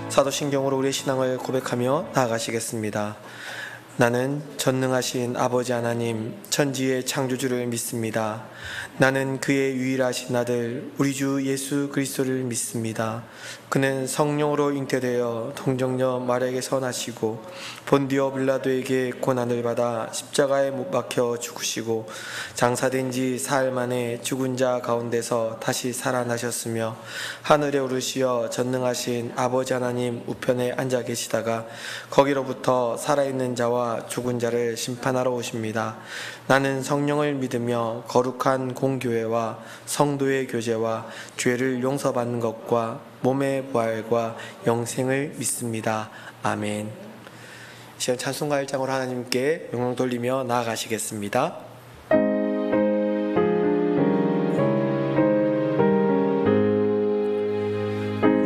사도신경으로 우리의 신앙을 고백하며 나아가시겠습니다. 나는 전능하신 아버지 하나님 천지의 창조주를 믿습니다. 나는 그의 유일하신 아들 우리 주 예수 그리스도를 믿습니다. 그는 성령으로 잉태되어 동정녀 마리아에게서 나시고 본디오 빌라도에게 고난을 받아 십자가에 못 박혀 죽으시고 장사된 지 사흘 만에 죽은 자 가운데서 다시 살아나셨으며 하늘에 오르시어 전능하신 아버지 하나님 우편에 앉아 계시다가 거기로부터 살아있는 자와 죽은 자를 심판하러 오십니다. 나는 성령을 믿으며 거룩한 공교회와 성도의 교제와 죄를 용서받는 것과 몸의 부활과 영생을 믿습니다. 아멘. 이 시간 찬송가 1장으로 하나님께 영광 돌리며 나아가시겠습니다.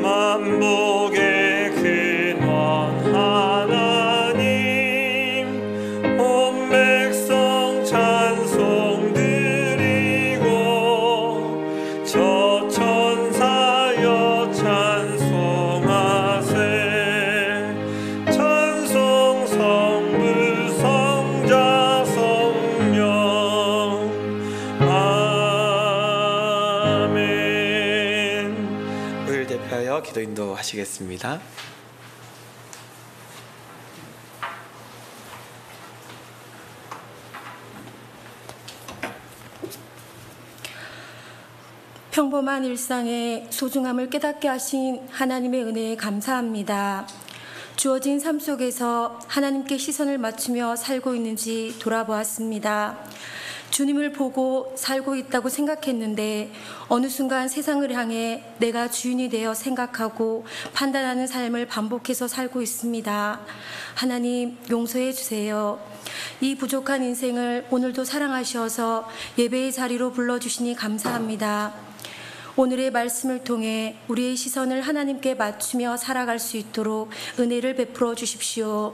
만복의 근원 하나님 온 백성 찬송 드리고 저 천사여 찬송하세 찬송 성부 성자 성령 아멘. 우리를 대표하여 기도 인도하시겠습니다. 평범한 일상의 소중함을 깨닫게 하신 하나님의 은혜에 감사합니다. 주어진 삶 속에서 하나님께 시선을 맞추며 살고 있는지 돌아보았습니다. 주님을 보고 살고 있다고 생각했는데 어느 순간 세상을 향해 내가 주인이 되어 생각하고 판단하는 삶을 반복해서 살고 있습니다. 하나님 용서해 주세요. 이 부족한 인생을 오늘도 사랑하셔서 예배의 자리로 불러주시니 감사합니다. 오늘의 말씀을 통해 우리의 시선을 하나님께 맞추며 살아갈 수 있도록 은혜를 베풀어 주십시오.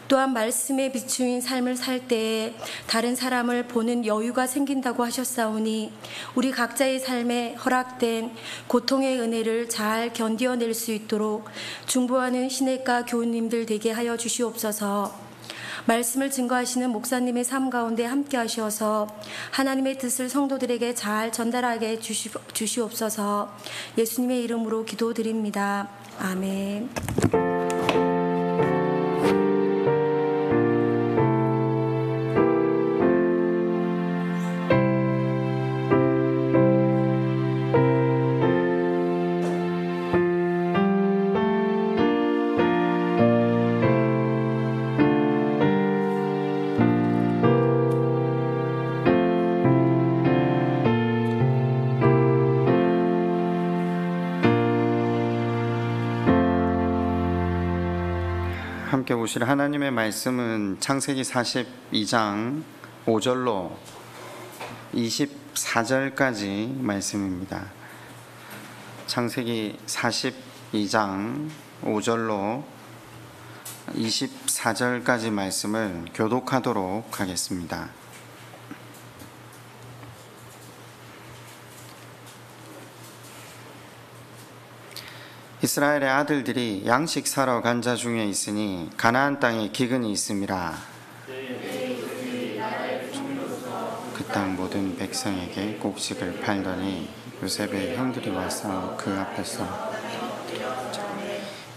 또한 말씀에 비추인 삶을 살 때에 다른 사람을 보는 여유가 생긴다고 하셨사오니 우리 각자의 삶에 허락된 고통의 은혜를 잘 견뎌낼 수 있도록 중보하는 시내가 교우님들 되게 하여 주시옵소서. 말씀을 증거하시는 목사님의 삶 가운데 함께 하셔서 하나님의 뜻을 성도들에게 잘 전달하게 주시옵소서. 예수님의 이름으로 기도드립니다. 아멘. 함께 보실 하나님의 말씀은 창세기 42장 5절로 24절까지 말씀입니다. 창세기 42장 5절로 24절까지 말씀을 교독하도록 하겠습니다. 이스라엘의 아들들이 양식 사러 간 자 중에 있으니 가나안 땅에 기근이 있음이라. 그 땅 모든 백성에게 곡식을 팔더니 요셉의 형들이 와서 그 앞에서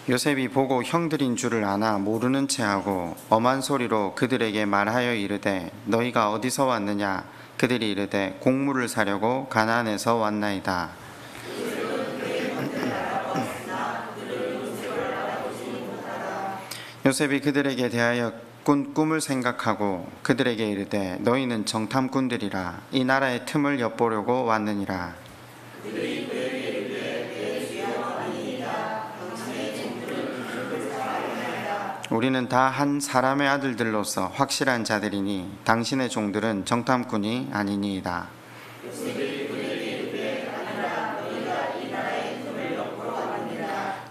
요셉이 보고 형들인 줄을 아나 모르는 체하고 엄한 소리로 그들에게 말하여 이르되 너희가 어디서 왔느냐. 그들이 이르되 곡물을 사려고 가나안에서 왔나이다. 요셉이 그들에게 대하여 꾼 꿈을 생각하고 그들에게 이르되 너희는 정탐꾼들이라 이 나라의 틈을 엿보려고 왔느니라. 우리는 다 한 사람의 아들들로서 확실한 자들이니 당신의 종들은 정탐꾼이 아니니이다.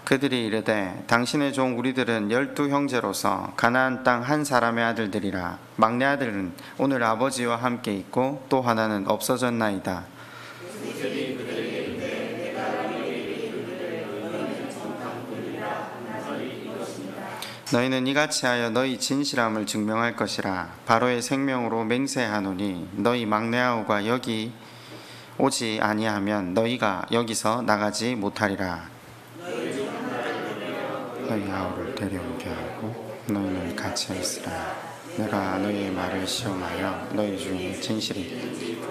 그들이 이르되 당신의 종 우리들은 12 형제로서 가나안 땅 한 사람의 아들들이라. 막내 아들은 오늘 아버지와 함께 있고 또 하나는 없어졌나이다. 너희는 이같이 하여 너희 진실함을 증명할 것이라. 바로의 생명으로 맹세하노니 너희 막내 아우가 여기 오지 아니하면 너희가 여기서 나가지 못하리라. 너희 아우를 데려오게 하고 너희는 같이 있으라. 내가 너희의 말을 시험하여 너희 중에 진실이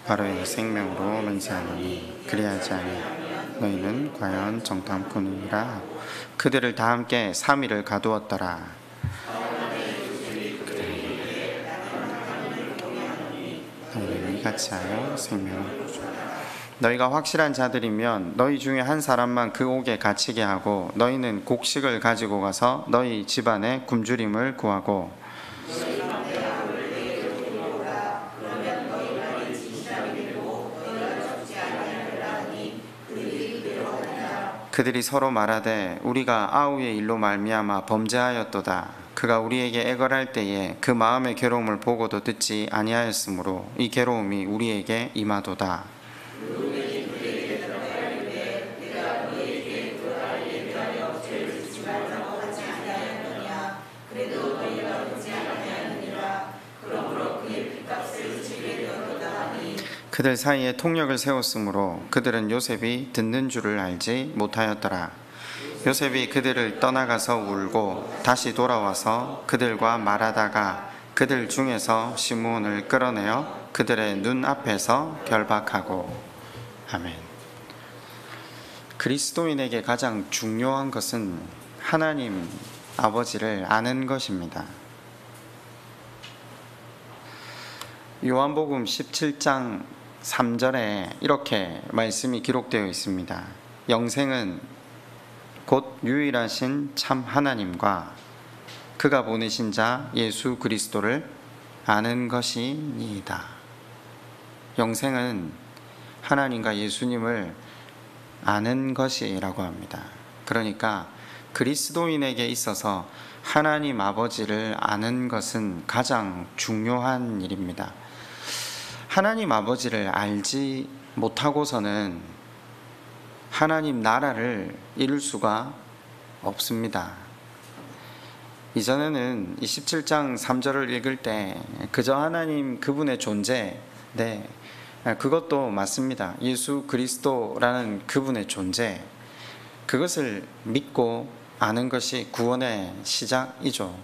바로의 생명으로 맹세하노니 그리하지 아니하면 너희는 과연 정탐꾼이라. 그들을 다 함께 3일을 가두었더라. 너희는 이같이 하여 생명을 너희가 확실한 자들이면 너희 중에 한 사람만 그 옥에 갇히게 하고 너희는 곡식을 가지고 가서 너희 집안에 굶주림을 구하고 그들이 서로 말하되 우리가 아우의 일로 말미암아 범죄하였도다. 그가 우리에게 애걸할 때에 그 마음의 괴로움을 보고도 듣지 아니하였으므로 이 괴로움이 우리에게 임하도다. 그들 사이에 통력을 세웠으므로 그들은 요셉이 듣는 줄을 알지 못하였더라. 요셉이 그들을 떠나가서 울고 다시 돌아와서 그들과 말하다가 그들 중에서 시므온을 끌어내어 그들의 눈 앞에서 결박하고. 아멘. 그리스도인에게 가장 중요한 것은 하나님 아버지를 아는 것입니다. 요한복음 17장 3절에 이렇게 말씀이 기록되어 있습니다. 영생은 곧 유일하신 참 하나님과 그가 보내신 자 예수 그리스도를 아는 것이니이다. 영생은 하나님과 예수님을 아는 것이라고 합니다. 그러니까 그리스도인에게 있어서 하나님 아버지를 아는 것은 가장 중요한 일입니다. 하나님 아버지를 알지 못하고서는 하나님 나라를 이룰 수가 없습니다. 이전에는 27장 3절을 읽을 때 그저 하나님 그분의 존재, 그것도 맞습니다. 예수 그리스도라는 그분의 존재, 그것을 믿고 아는 것이 구원의 시작이죠.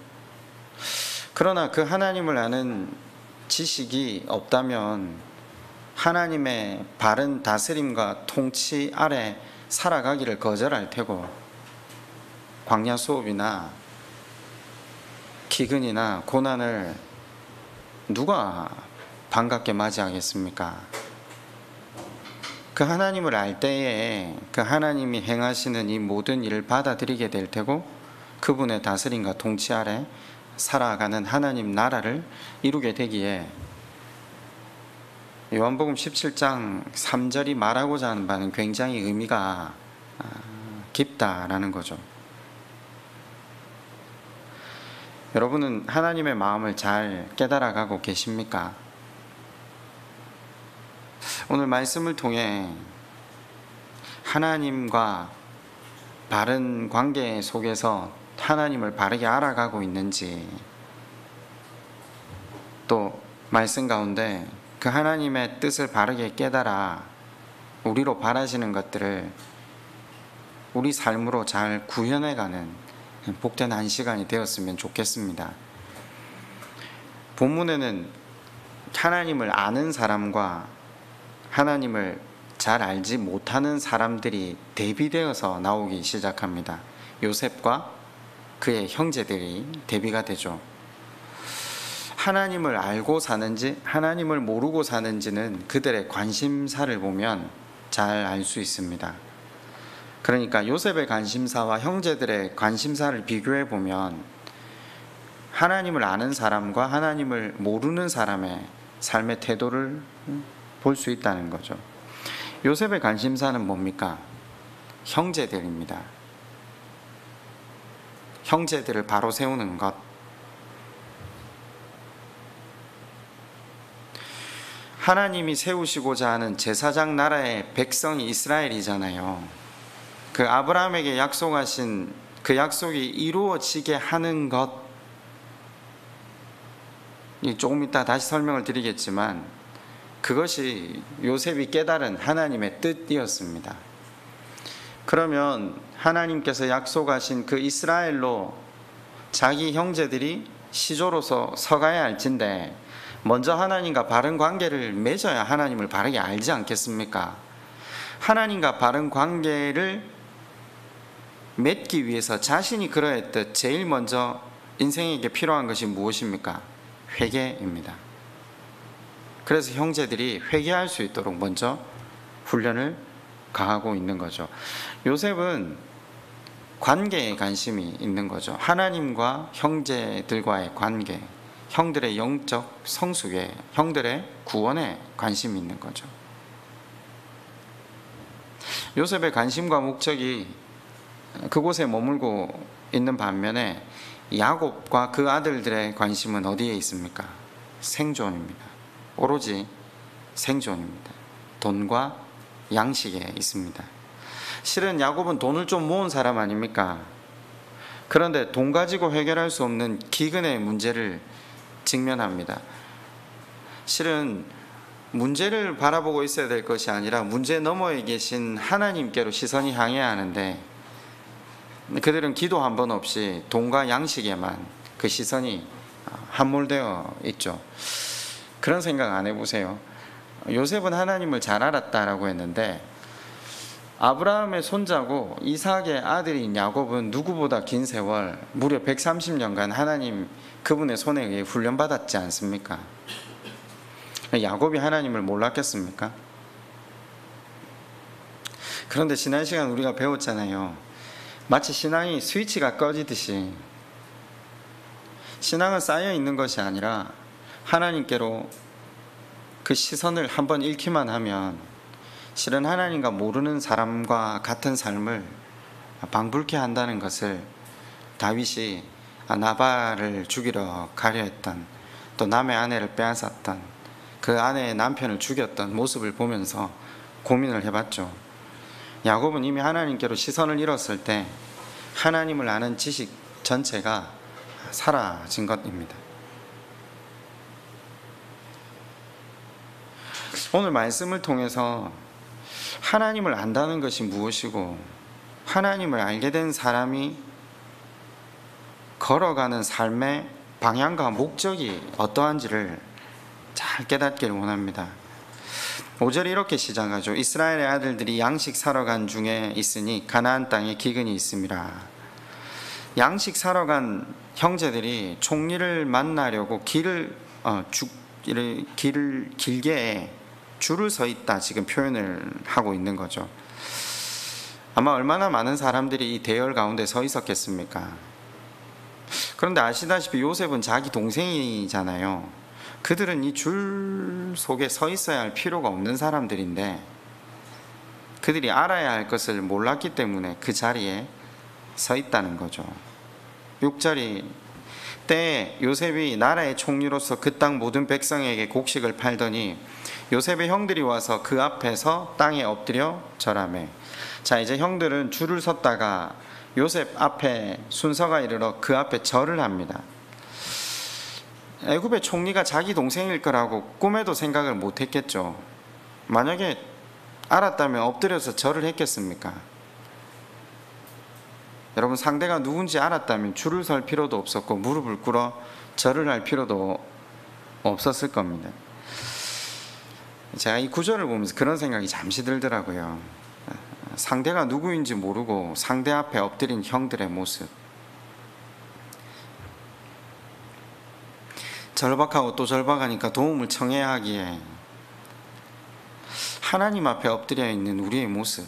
그러나 그 하나님을 아는 지식이 없다면 하나님의 바른 다스림과 통치 아래 살아가기를 거절할 테고 광야 수업이나 기근이나 고난을 누가 반갑게 맞이하겠습니까? 그 하나님을 알 때에 그 하나님이 행하시는 이 모든 일을 받아들이게 될 테고 그분의 다스림과 통치 아래 살아가는 하나님 나라를 이루게 되기에 요한복음 17장 3절이 말하고자 하는 바는 굉장히 의미가 깊다라는 거죠. 여러분은 하나님의 마음을 잘 깨달아가고 계십니까? 오늘 말씀을 통해 하나님과 바른 관계 속에서 하나님을 바르게 알아가고 있는지, 또 말씀 가운데 그 하나님의 뜻을 바르게 깨달아 우리로 바라시는 것들을 우리 삶으로 잘 구현해가는 복된 한 시간이 되었으면 좋겠습니다. 본문에는 하나님을 아는 사람과 하나님을 잘 알지 못하는 사람들이 대비되어서 나오기 시작합니다. 요셉과 그의 형제들이 대비가 되죠. 하나님을 알고 사는지 하나님을 모르고 사는지는 그들의 관심사를 보면 잘 알 수 있습니다. 그러니까 요셉의 관심사와 형제들의 관심사를 비교해 보면 하나님을 아는 사람과 하나님을 모르는 사람의 삶의 태도를 볼 수 있다는 거죠. 요셉의 관심사는 뭡니까? 형제들입니다. 형제들을 바로 세우는 것. 하나님이 세우시고자 하는 제사장 나라의 백성이 이스라엘이잖아요. 그 아브라함에게 약속하신 그 약속이 이루어지게 하는 것, 조금 이따 다시 설명을 드리겠지만 그것이 요셉이 깨달은 하나님의 뜻이었습니다. 그러면 하나님께서 약속하신 그 이스라엘로 자기 형제들이 시조로서 서가야 할진데 먼저 하나님과 바른 관계를 맺어야 하나님을 바르게 알지 않겠습니까? 하나님과 바른 관계를 맺기 위해서 자신이 그러했듯 제일 먼저 인생에게 필요한 것이 무엇입니까? 회개입니다. 그래서 형제들이 회개할 수 있도록 먼저 훈련을 가하고 있는 거죠. 요셉은 관계에 관심이 있는 거죠. 하나님과 형제들과의 관계, 형들의 영적 성숙에, 형들의 구원에 관심이 있는 거죠. 요셉의 관심과 목적이 그곳에 머물고 있는 반면에 야곱과 그 아들들의 관심은 어디에 있습니까? 생존입니다. 오로지 생존입니다. 돈과 양식에 있습니다. 실은 야곱은 돈을 좀 모은 사람 아닙니까? 그런데 돈 가지고 해결할 수 없는 기근의 문제를 직면합니다. 실은 문제를 바라보고 있어야 될 것이 아니라 문제 너머에 계신 하나님께로 시선이 향해야 하는데 그들은 기도 한 번 없이 돈과 양식에만 그 시선이 함몰되어 있죠. 그런 생각 안 해보세요? 요셉은 하나님을 잘 알았다라고 했는데 아브라함의 손자고 이삭의 아들인 야곱은 누구보다 긴 세월 무려 130년간 하나님 그분의 손에 의해 훈련받았지 않습니까? 야곱이 하나님을 몰랐겠습니까? 그런데 지난 시간 우리가 배웠잖아요. 마치 신앙이 스위치가 꺼지듯이 신앙은 쌓여 있는 것이 아니라 하나님께로 그 시선을 한번 잃기만 하면 실은 하나님과 모르는 사람과 같은 삶을 방불케 한다는 것을 다윗이 나발을 죽이러 가려 했던, 또 남의 아내를 빼앗았던, 그 아내의 남편을 죽였던 모습을 보면서 고민을 해봤죠. 야곱은 이미 하나님께로 시선을 잃었을 때 하나님을 아는 지식 전체가 사라진 것입니다. 오늘 말씀을 통해서 하나님을 안다는 것이 무엇이고 하나님을 알게 된 사람이 걸어가는 삶의 방향과 목적이 어떠한지를 잘 깨닫기를 원합니다. 5절이 이렇게 시작하죠. 이스라엘의 아들들이 양식 사러 간 중에 있으니 가나안 땅에 기근이 있음이라. 양식 사러 간 형제들이 총리를 만나려고 길을 길게 줄을 서 있다 지금 표현을 하고 있는 거죠. 아마 얼마나 많은 사람들이 이 대열 가운데 서 있었겠습니까? 그런데 아시다시피 요셉은 자기 동생이잖아요. 그들은 이 줄 속에 서 있어야 할 필요가 없는 사람들인데 그들이 알아야 할 것을 몰랐기 때문에 그 자리에 서 있다는 거죠. 6절이 때에 요셉이 나라의 총리로서 그 땅 모든 백성에게 곡식을 팔더니 요셉의 형들이 와서 그 앞에서 땅에 엎드려 절하매. 자, 이제 형들은 줄을 섰다가 요셉 앞에 순서가 이르러 그 앞에 절을 합니다. 애굽의 총리가 자기 동생일 거라고 꿈에도 생각을 못했겠죠. 만약에 알았다면 엎드려서 절을 했겠습니까? 여러분, 상대가 누군지 알았다면 줄을 설 필요도 없었고 무릎을 꿇어 절을 할 필요도 없었을 겁니다. 제가 이 구절을 보면서 그런 생각이 잠시 들더라고요. 상대가 누구인지 모르고 상대 앞에 엎드린 형들의 모습, 절박하고 또 절박하니까 도움을 청해야 하기에 하나님 앞에 엎드려 있는 우리의 모습,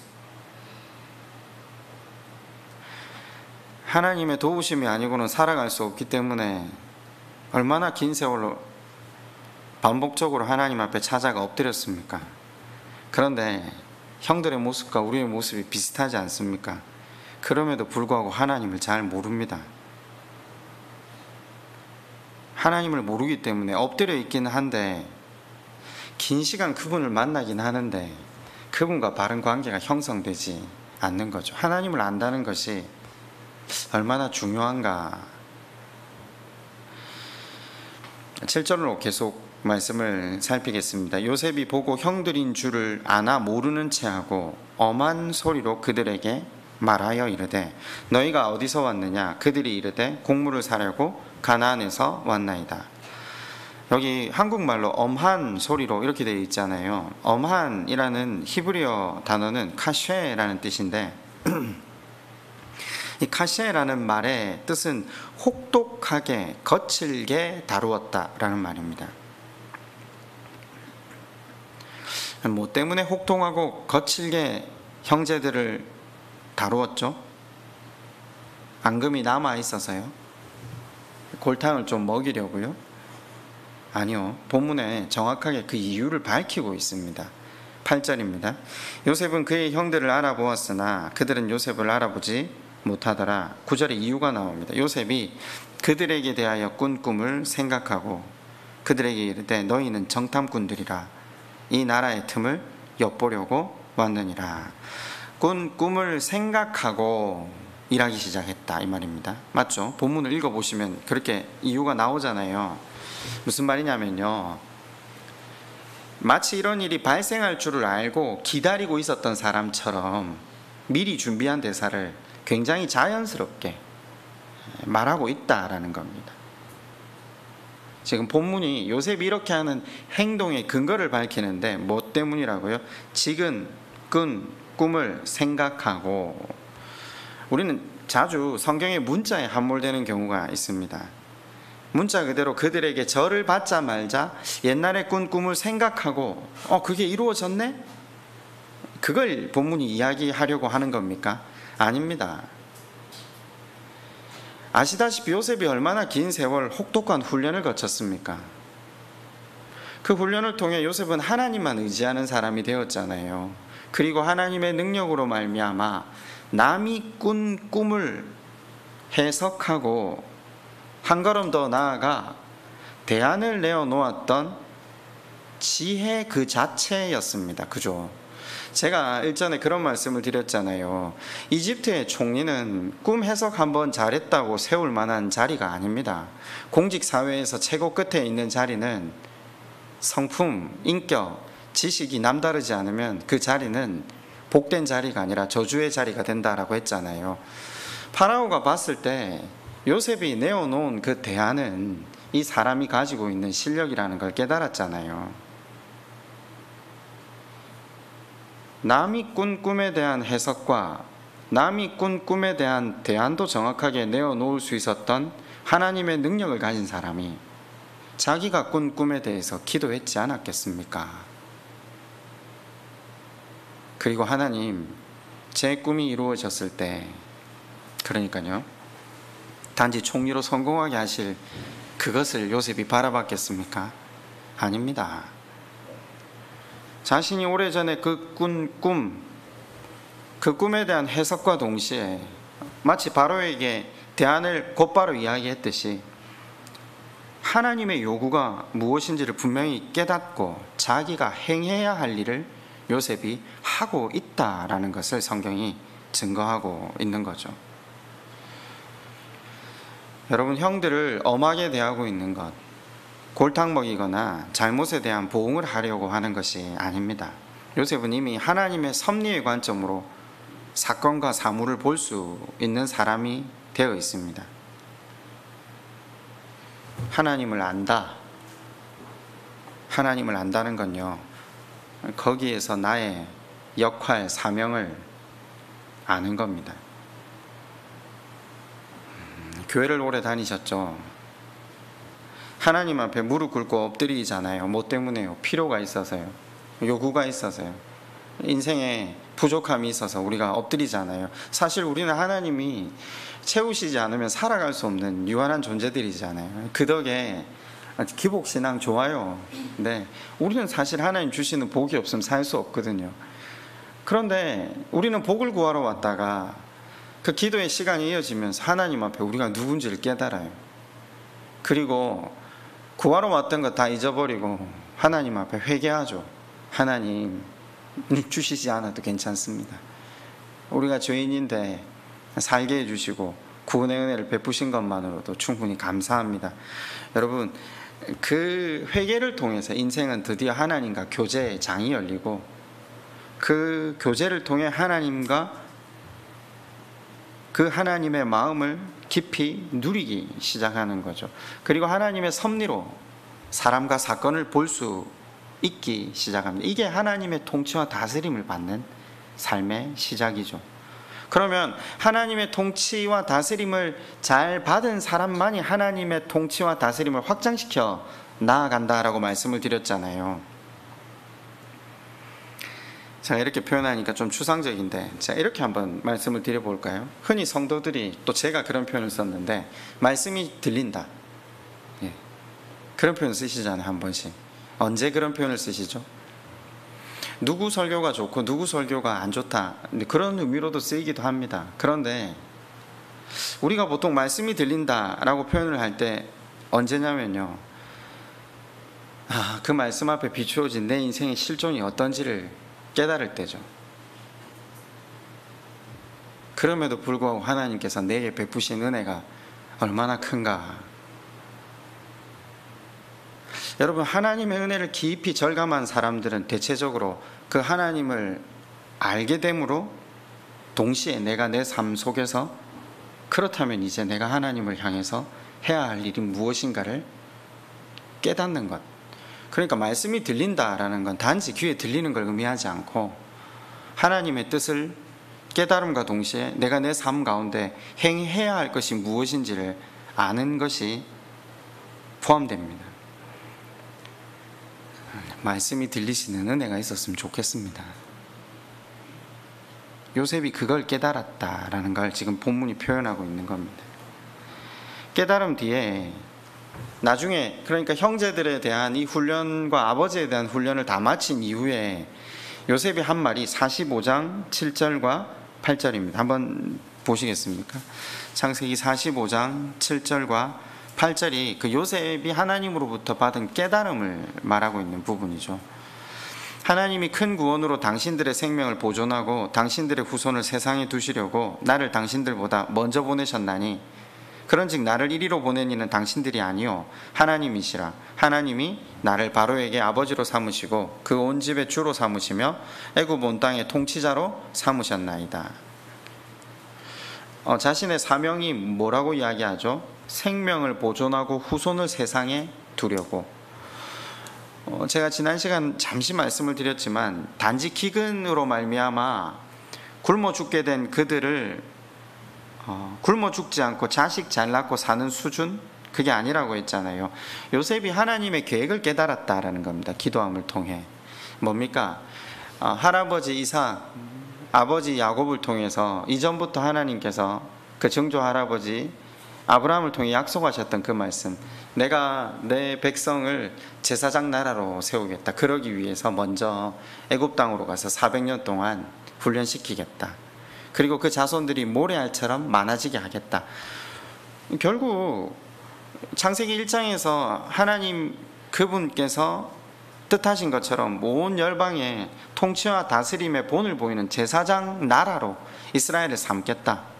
하나님의 도우심이 아니고는 살아갈 수 없기 때문에 얼마나 긴 세월로 반복적으로 하나님 앞에 찾아가 엎드렸습니까? 그런데 형들의 모습과 우리의 모습이 비슷하지 않습니까? 그럼에도 불구하고 하나님을 잘 모릅니다. 하나님을 모르기 때문에 엎드려 있긴 한데 긴 시간 그분을 만나긴 하는데 그분과 바른 관계가 형성되지 않는 거죠. 하나님을 안다는 것이 얼마나 중요한가. 7절로 계속 말씀을 살피겠습니다. 요셉이 보고 형들인 줄을 아나 모르는 체하고 엄한 소리로 그들에게 말하여 이르되 너희가 어디서 왔느냐? 그들이 이르되 곡물을 사려고 가나안에서 왔나이다. 여기 한국말로 엄한 소리로 이렇게 되어 있잖아요. 엄한이라는 히브리어 단어는 카쉐라는 뜻인데 이 카쉐라는 말의 뜻은 혹독하게 거칠게 다루었다라는 말입니다. 뭐 때문에 혹독하고 거칠게 형제들을 다루었죠? 앙금이 남아 있어서요? 골탕을 좀 먹이려고요? 아니요. 본문에 정확하게 그 이유를 밝히고 있습니다. 8절입니다. 요셉은 그의 형들을 알아보았으나 그들은 요셉을 알아보지 못하더라. 9절에 이유가 나옵니다. 요셉이 그들에게 대하여 꾼 꿈을 생각하고 그들에게 이르되 너희는 정탐꾼들이라 이 나라의 틈을 엿보려고 왔느니라. 꾼 꿈을 생각하고 일하기 시작했다 이 말입니다. 맞죠? 본문을 읽어보시면 그렇게 이유가 나오잖아요. 무슨 말이냐면요, 마치 이런 일이 발생할 줄을 알고 기다리고 있었던 사람처럼 미리 준비한 대사를 굉장히 자연스럽게 말하고 있다라는 겁니다. 지금 본문이 요셉이 이렇게 하는 행동의 근거를 밝히는데 뭐 때문이라고요? 지금 꾼 꿈을 생각하고. 우리는 자주 성경의 문자에 함몰되는 경우가 있습니다. 문자 그대로 그들에게 절을 받자마자 옛날에 꾼 꿈을 생각하고 그게 이루어졌네? 그걸 본문이 이야기하려고 하는 겁니까? 아닙니다. 아시다시피 요셉이 얼마나 긴 세월 혹독한 훈련을 거쳤습니까? 그 훈련을 통해 요셉은 하나님만 의지하는 사람이 되었잖아요. 그리고 하나님의 능력으로 말미암아 남이 꾼 꿈을 해석하고 한 걸음 더 나아가 대안을 내어놓았던 지혜 그 자체였습니다. 그죠? 제가 일전에 그런 말씀을 드렸잖아요. 이집트의 총리는 꿈 해석 한번 잘했다고 세울 만한 자리가 아닙니다. 공직사회에서 최고 끝에 있는 자리는 성품, 인격, 지식이 남다르지 않으면 그 자리는 복된 자리가 아니라 저주의 자리가 된다라고 했잖아요. 파라오가 봤을 때 요셉이 내어놓은 그 대안은 이 사람이 가지고 있는 실력이라는 걸 깨달았잖아요. 남이 꾼 꿈에 대한 해석과 남이 꾼 꿈에 대한 대안도 정확하게 내어놓을 수 있었던 하나님의 능력을 가진 사람이 자기가 꾼 꿈에 대해서 기도했지 않았겠습니까? 그리고 하나님, 제 꿈이 이루어졌을 때, 그러니까요, 단지 총리로 성공하게 하실 그것을 요셉이 바라봤겠습니까? 아닙니다. 자신이 오래전에 그 꾼 꿈, 그 꿈에 대한 해석과 동시에 마치 바로에게 대안을 곧바로 이야기했듯이 하나님의 요구가 무엇인지를 분명히 깨닫고 자기가 행해야 할 일을 요셉이 하고 있다라는 것을 성경이 증거하고 있는 거죠. 여러분, 형들을 엄하게 대하고 있는 것, 골탕 먹이거나 잘못에 대한 보응을 하려고 하는 것이 아닙니다. 요셉은 이미 하나님의 섭리의 관점으로 사건과 사물을 볼 수 있는 사람이 되어 있습니다. 하나님을 안다. 하나님을 안다는 건요, 거기에서 나의 역할, 사명을 아는 겁니다. 교회를 오래 다니셨죠? 하나님 앞에 무릎 꿇고 엎드리잖아요. 뭐 때문에요? 필요가 있어서요. 요구가 있어서요. 인생에 부족함이 있어서 우리가 엎드리잖아요. 사실 우리는 하나님이 채우시지 않으면 살아갈 수 없는 유한한 존재들이잖아요. 그 덕에 기복신앙 좋아요. 근데 우리는 사실 하나님 주시는 복이 없으면 살 수 없거든요. 그런데 우리는 복을 구하러 왔다가 그 기도의 시간이 이어지면서 하나님 앞에 우리가 누군지를 깨달아요. 그리고 구하러 왔던 거 다 잊어버리고 하나님 앞에 회개하죠. 하나님, 주시지 않아도 괜찮습니다. 우리가 죄인인데 살게 해주시고 구원의 은혜를 베푸신 것만으로도 충분히 감사합니다. 여러분, 그 회개를 통해서 인생은 드디어 하나님과 교제의 장이 열리고, 그 교제를 통해 하나님과 그 하나님의 마음을 깊이 누리기 시작하는 거죠. 그리고 하나님의 섭리로 사람과 사건을 볼 수 있기 시작합니다. 이게 하나님의 통치와 다스림을 받는 삶의 시작이죠. 그러면 하나님의 통치와 다스림을 잘 받은 사람만이 하나님의 통치와 다스림을 확장시켜 나아간다라고 말씀을 드렸잖아요. 제가 이렇게 표현하니까 좀 추상적인데, 제가 이렇게 한번 말씀을 드려볼까요? 흔히 성도들이, 또 제가 그런 표현을 썼는데, 말씀이 들린다, 예, 그런 표현 쓰시잖아요. 한 번씩. 언제 그런 표현을 쓰시죠? 누구 설교가 좋고 누구 설교가 안 좋다, 그런 의미로도 쓰이기도 합니다. 그런데 우리가 보통 말씀이 들린다라고 표현을 할 때 언제냐면요, 그 말씀 앞에 비추어진 내 인생의 실존이 어떤지를 깨달을 때죠. 그럼에도 불구하고 하나님께서 내게 베푸신 은혜가 얼마나 큰가. 여러분, 하나님의 은혜를 깊이 절감한 사람들은 대체적으로 그 하나님을 알게 됨으로 동시에 내가 내 삶 속에서, 그렇다면 이제 내가 하나님을 향해서 해야 할 일이 무엇인가를 깨닫는 것. 그러니까 말씀이 들린다라는 건 단지 귀에 들리는 걸 의미하지 않고, 하나님의 뜻을 깨달음과 동시에 내가 내 삶 가운데 행해야 할 것이 무엇인지를 아는 것이 포함됩니다. 말씀이 들리시는 은혜가 있었으면 좋겠습니다. 요셉이 그걸 깨달았다라는 걸 지금 본문이 표현하고 있는 겁니다. 깨달음 뒤에 나중에, 그러니까 형제들에 대한 이 훈련과 아버지에 대한 훈련을 다 마친 이후에 요셉이 한 말이 45장 7절과 8절입니다. 한번 보시겠습니까? 창세기 45장 7절과 8절이 그 요셉이 하나님으로부터 받은 깨달음을 말하고 있는 부분이죠. 하나님이 큰 구원으로 당신들의 생명을 보존하고 당신들의 후손을 세상에 두시려고 나를 당신들보다 먼저 보내셨나니, 그런즉 나를 이리로 보낸 이는 당신들이 아니요 하나님이시라. 하나님이 나를 바로에게 아버지로 삼으시고 그 온 집의 주로 삼으시며 애굽 온 땅의 통치자로 삼으셨나이다. 자신의 사명이 뭐라고 이야기하죠? 생명을 보존하고 후손을 세상에 두려고. 제가 지난 시간 잠시 말씀을 드렸지만, 단지 기근으로 말미암아 굶어 죽게 된 그들을 굶어 죽지 않고 자식 잘 낳고 사는 수준, 그게 아니라고 했잖아요. 요셉이 하나님의 계획을 깨달았다라는 겁니다. 기도함을 통해. 뭡니까? 할아버지 이삭, 아버지 야곱을 통해서 이전부터 하나님께서 그 증조 할아버지 아브라함을 통해 약속하셨던 그 말씀, 내가 내 백성을 제사장 나라로 세우겠다. 그러기 위해서 먼저 애굽 땅으로 가서 400년 동안 훈련시키겠다. 그리고 그 자손들이 모래알처럼 많아지게 하겠다. 결국 창세기 1장에서 하나님 그분께서 뜻하신 것처럼 온 열방의 통치와 다스림의 본을 보이는 제사장 나라로 이스라엘을 삼겠다.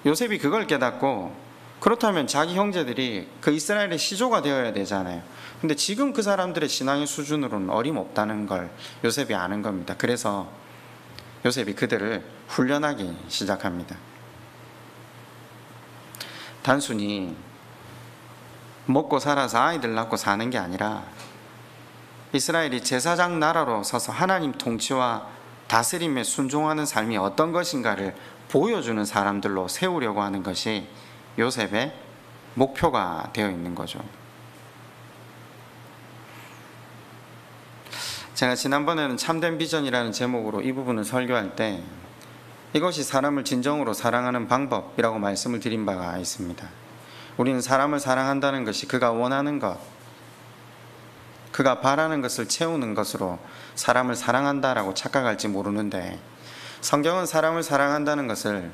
요셉이 그걸 깨닫고, 그렇다면 자기 형제들이 그 이스라엘의 시조가 되어야 되잖아요. 근데 지금 그 사람들의 신앙의 수준으로는 어림없다는 걸 요셉이 아는 겁니다. 그래서 요셉이 그들을 훈련하기 시작합니다. 단순히 먹고 살아서 아이들 낳고 사는 게 아니라 이스라엘이 제사장 나라로 서서 하나님 통치와 다스림에 순종하는 삶이 어떤 것인가를 보여주는 사람들로 세우려고 하는 것이 요셉의 목표가 되어 있는 거죠. 제가 지난번에는 참된 비전이라는 제목으로 이 부분을 설교할 때 이것이 사람을 진정으로 사랑하는 방법이라고 말씀을 드린 바가 있습니다. 우리는 사람을 사랑한다는 것이 그가 원하는 것, 그가 바라는 것을 채우는 것으로 사람을 사랑한다라고 착각할지 모르는데, 성경은 사람을 사랑한다는 것을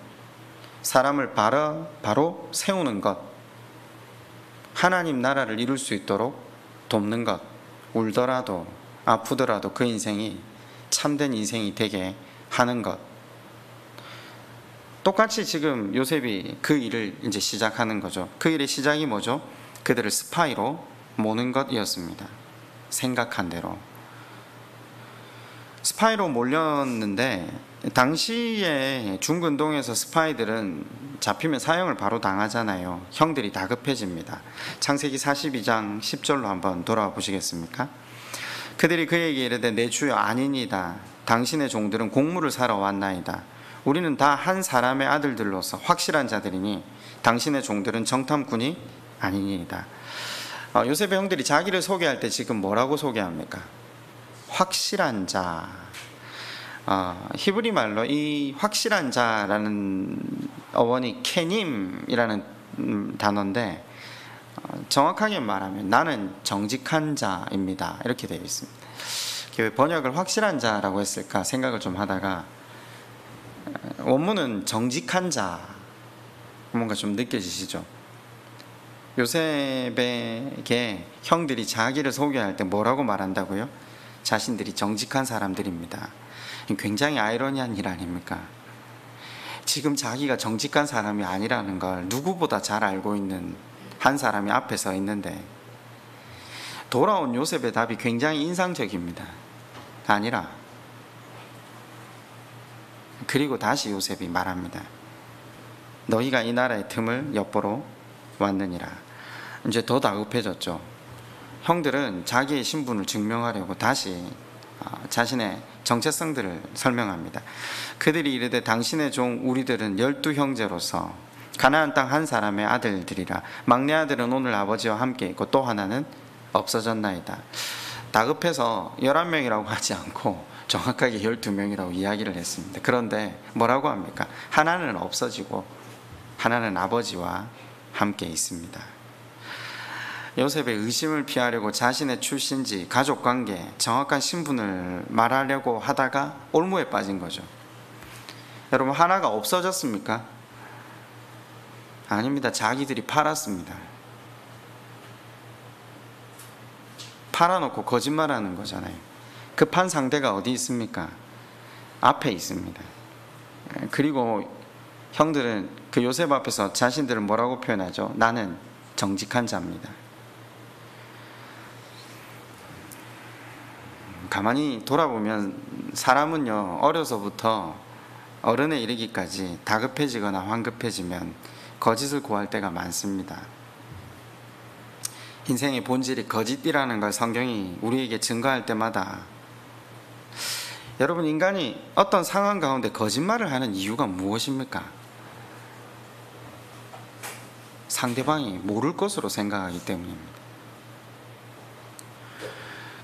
사람을 바로 세우는 것, 하나님 나라를 이룰 수 있도록 돕는 것, 울더라도 아프더라도 그 인생이 참된 인생이 되게 하는 것, 똑같이 지금 요셉이 그 일을 이제 시작하는 거죠. 그 일의 시작이 뭐죠? 그들을 스파이로 모는 것이었습니다. 생각한 대로 스파이로 몰렸는데, 당시에 중근동에서 스파이들은 잡히면 사형을 바로 당하잖아요. 형들이 다급해집니다. 창세기 42장 10절로 한번 돌아와 보시겠습니까? 그들이 그에게 이르되 내 주여 아니니이다. 당신의 종들은 곡물을 사러 왔나이다. 우리는 다 한 사람의 아들들로서 확실한 자들이니 당신의 종들은 정탐꾼이 아니니이다. 요셉의 형들이 자기를 소개할 때 지금 뭐라고 소개합니까? 확실한 자. 히브리 말로 이 확실한 자라는 어원이 케님이라는 단어인데, 정확하게 말하면 나는 정직한 자입니다, 이렇게 되어 있습니다. 왜 번역을 확실한 자라고 했을까 생각을 좀 하다가, 원문은 정직한 자, 뭔가 좀 느껴지시죠? 요셉에게 형들이 자기를 소개할 때 뭐라고 말한다고요? 자신들이 정직한 사람들입니다. 굉장히 아이러니한 일 아닙니까? 지금 자기가 정직한 사람이 아니라는 걸 누구보다 잘 알고 있는 한 사람이 앞에 서 있는데, 돌아온 요셉의 답이 굉장히 인상적입니다. 아니라, 그리고 다시 요셉이 말합니다. 너희가 이 나라의 틈을 엿보러 왔느니라. 이제 더 다급해졌죠. 형들은 자기의 신분을 증명하려고 다시 자신의 정체성들을 설명합니다. 그들이 이르되 당신의 종 우리들은 12형제로서 가나안 땅 한 사람의 아들들이라. 막내 아들은 오늘 아버지와 함께 있고 또 하나는 없어졌나이다. 다급해서 11명이라고 하지 않고 정확하게 12명이라고 이야기를 했습니다. 그런데 뭐라고 합니까? 하나는 없어지고 하나는 아버지와 함께 있습니다. 요셉의 의심을 피하려고 자신의 출신지, 가족관계, 정확한 신분을 말하려고 하다가 올무에 빠진 거죠. 여러분, 하나가 없어졌습니까? 아닙니다. 자기들이 팔았습니다. 팔아놓고 거짓말하는 거잖아요. 급한 상대가 어디 있습니까? 앞에 있습니다. 그리고 형들은 그 요셉 앞에서 자신들을 뭐라고 표현하죠? 나는 정직한 자입니다. 가만히 돌아보면 사람은요, 어려서부터 어른에 이르기까지 다급해지거나 황급해지면 거짓을 구할 때가 많습니다. 인생의 본질이 거짓이라는 걸 성경이 우리에게 증거할 때마다, 여러분, 인간이 어떤 상황 가운데 거짓말을 하는 이유가 무엇입니까? 상대방이 모를 것으로 생각하기 때문입니다.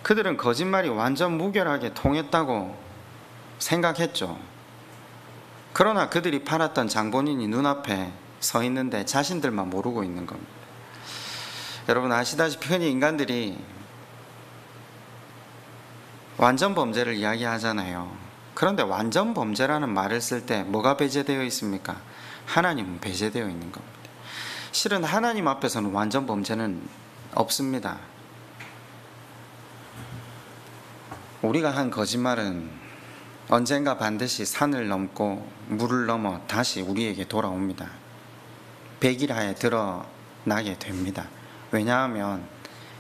그들은 거짓말이 완전 무결하게 통했다고 생각했죠. 그러나 그들이 팔았던 장본인이 눈앞에 서 있는데 자신들만 모르고 있는 겁니다. 여러분 아시다시피 흔히 인간들이 완전 범죄를 이야기하잖아요. 그런데 완전 범죄라는 말을 쓸 때 뭐가 배제되어 있습니까? 하나님은 배제되어 있는 겁니다. 실은 하나님 앞에서는 완전 범죄는 없습니다. 우리가 한 거짓말은 언젠가 반드시 산을 넘고 물을 넘어 다시 우리에게 돌아옵니다. 백일하에 드러나게 됩니다. 왜냐하면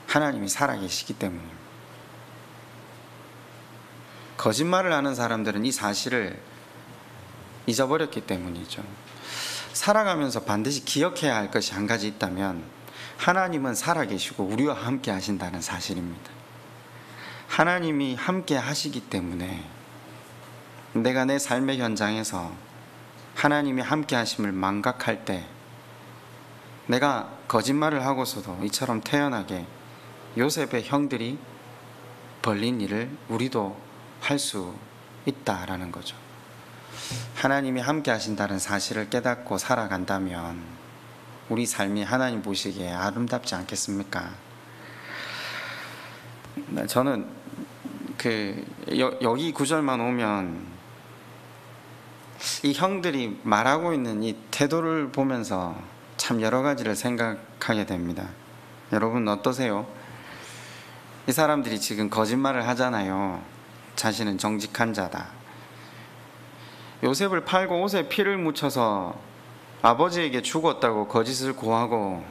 하나님이 살아계시기 때문입니다. 거짓말을 하는 사람들은 이 사실을 잊어버렸기 때문이죠. 살아가면서 반드시 기억해야 할 것이 한 가지 있다면 하나님은 살아계시고 우리와 함께 하신다는 사실입니다. 하나님이 함께 하시기 때문에 내가 내 삶의 현장에서 하나님이 함께 하심을 망각할 때 내가 거짓말을 하고서도 이처럼 태연하게 요셉의 형들이 벌린 일을 우리도 할 수 있다라는 거죠. 하나님이 함께 하신다는 사실을 깨닫고 살아간다면 우리 삶이 하나님 보시기에 아름답지 않겠습니까? 저는 여기 구절만 오면 이 형들이 말하고 있는 이 태도를 보면서 참 여러 가지를 생각하게 됩니다. 여러분 어떠세요? 이 사람들이 지금 거짓말을 하잖아요. 자신은 정직한 자다. 요셉을 팔고 옷에 피를 묻혀서 아버지에게 죽었다고 거짓을 고하고